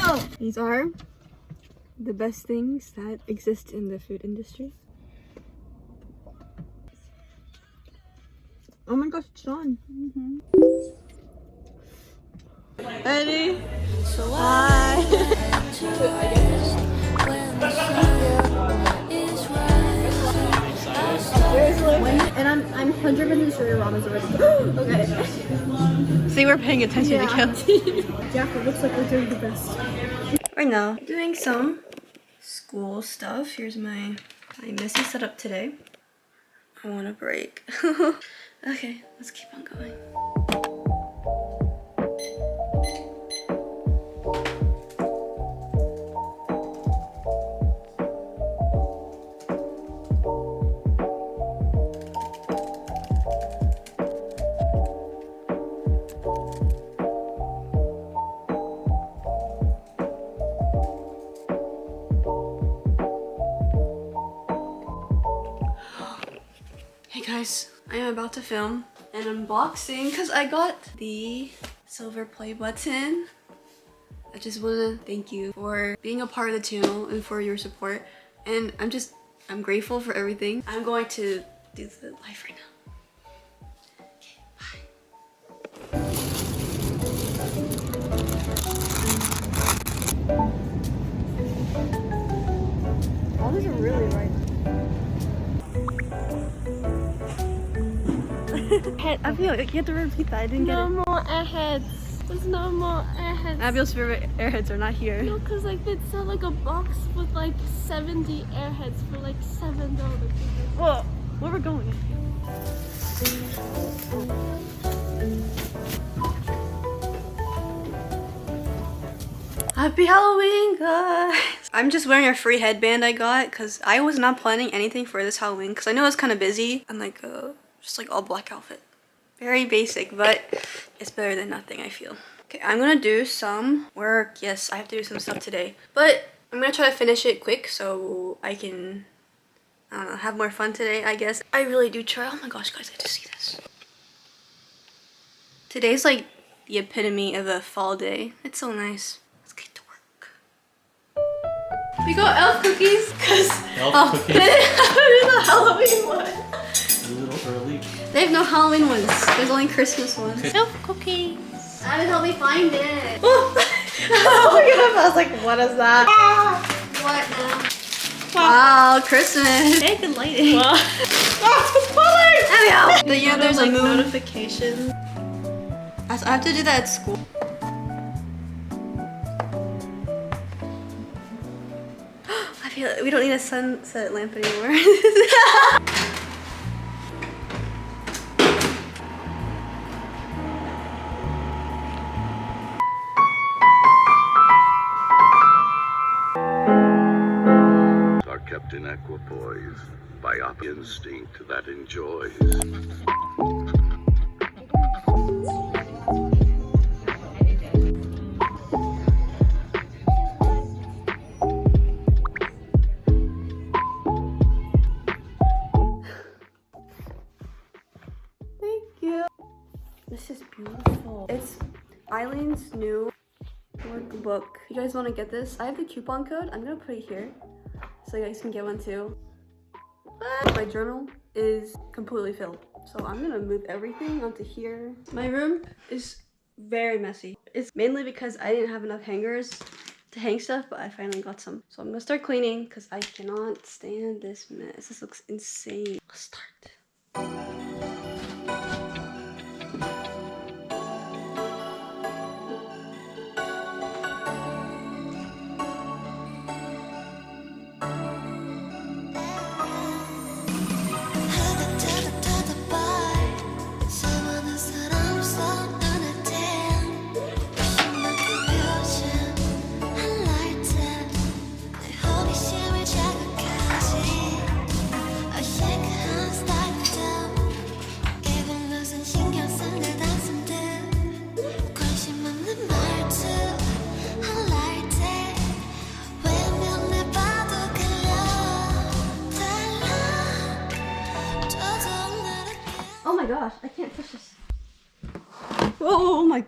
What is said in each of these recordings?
Oh! These are the best things that exist in the food industry. Oh my gosh, it's done. Ready? So why? And I'm 100% sure your ramen's already good. Okay. See, we're paying attention to Kelly. Yeah, it looks like we're doing the best. Right now, doing some school stuff. Here's my messy setup today. I want a break. Okay, let's keep on going. Hey guys, I am about to film an unboxing because I got the silver play button. I just want to thank you for being a part of the channel and for your support, and I'm grateful for everything. I'm going to do the live right now. Okay, bye. All these are really right. I feel like you have to repeat that. I didn't get it. No more airheads. There's no more airheads. Abiel's favorite airheads are not here. No, cause like they sell like a box with like 70 airheads for like $7. Whoa, where we're going? Happy Halloween, guys! I'm just wearing a free headband I got because I was not planning anything for this Halloween because I know it's kind of busy and like just like all black outfit. Very basic, but it's better than nothing, I feel. Okay, I'm gonna do some work. Yes, I have to do some stuff today, but I'm gonna try to finish it quick so I can, I don't know, have more fun today, I guess. I really do try. Oh my gosh, guys, get to see this. Today's like the epitome of a fall day. It's so nice. Let's get to work. We got elf cookies because Cookies. they didn't have the Halloween one. A little early. They have no Halloween ones. There's only Christmas ones. Elf cookies. Abby, help me find it. Oh, I was like, what is that? What now? Wow, Christmas. Hey, good lighting. Wow. Abby, yeah, there's a moon. notification. I have to do that at school. I feel like we don't need a sunset lamp anymore. Are kept in equipoise by instinct that enjoys. Thank you. This is beautiful. It's Eileen's new workbook. You guys want to get this? I have the coupon code. I'm gonna put it here so you guys can get one too. But my journal is completely filled, so I'm gonna move everything onto here. My room is very messy. It's mainly because I didn't have enough hangers to hang stuff, but I finally got some. So I'm gonna start cleaning because I cannot stand this mess. This looks insane. Let's start. Oh my gosh, I can't push this. Oh my.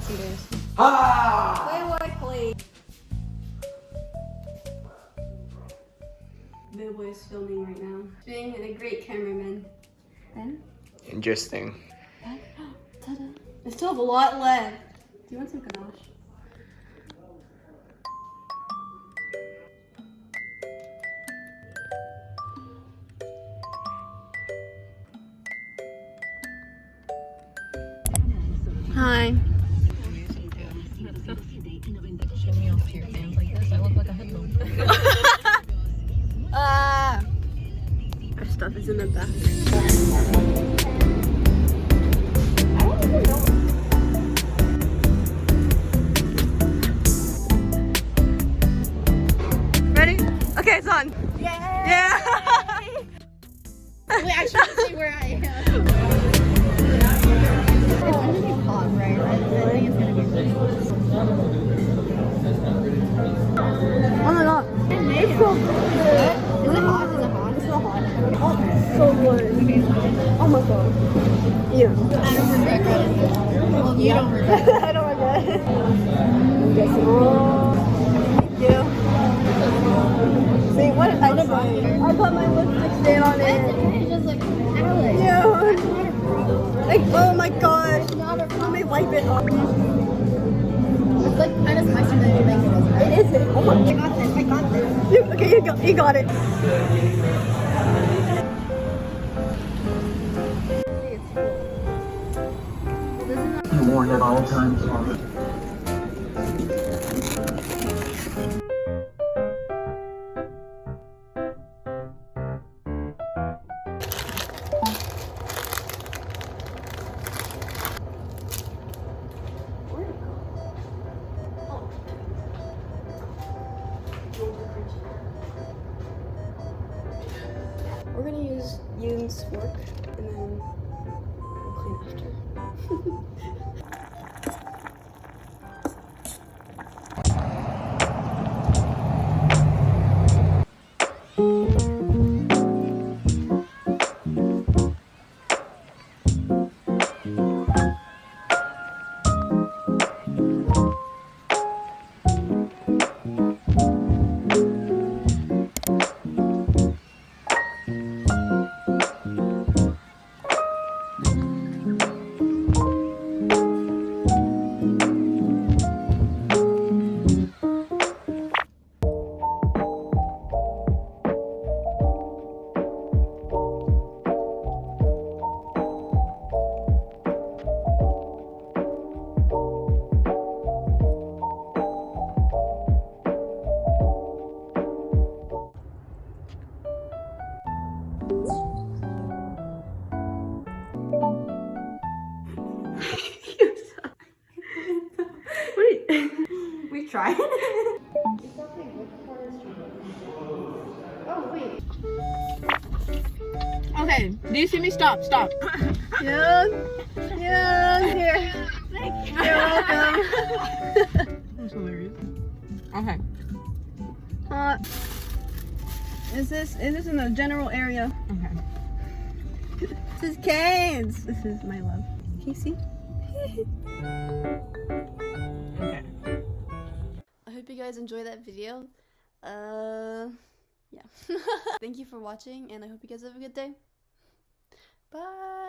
some days. Ah! Wait, please. Big boy is filming right now. Being a great cameraman. Ben? Interesting. Ben? Ta-da. I still have a lot left. Do you want some ganache? Hi. Show me off to your fans like this. I look like a hoodlum. Our stuff is in the back. Ready? Okay, it's on. Yay! Yeah. Wait, I should say where I am. It's gonna be hot, right? I think it's gonna be really hot. Oh my god. It's so good. Is it hot? Is it hot? It's so hot. Oh, so good. Oh my god. Yeah. I don't regret it. Well, you don't regret it. I don't regret it. Thank you. See, what did I say? I put my lipstick stain on it. It's just like, Alex. Yeah. Like, oh my gosh. Let me wipe it off. It's like kind of spicy than you make it. It isn't. Oh my I got this. I got this. Okay, you got it. Worn at all times. We're gonna use Yoon's fork and then we'll clean after. We tried. Oh, wait. Okay, do you see me? Stop, stop. Yoon, here. You're welcome. That's hilarious. Okay. Is this in the general area? Okay. This is Kane's. This is my love. Can you see? Okay. I hope you guys enjoy that video. Yeah. Thank you for watching, and I hope you guys have a good day. Bye.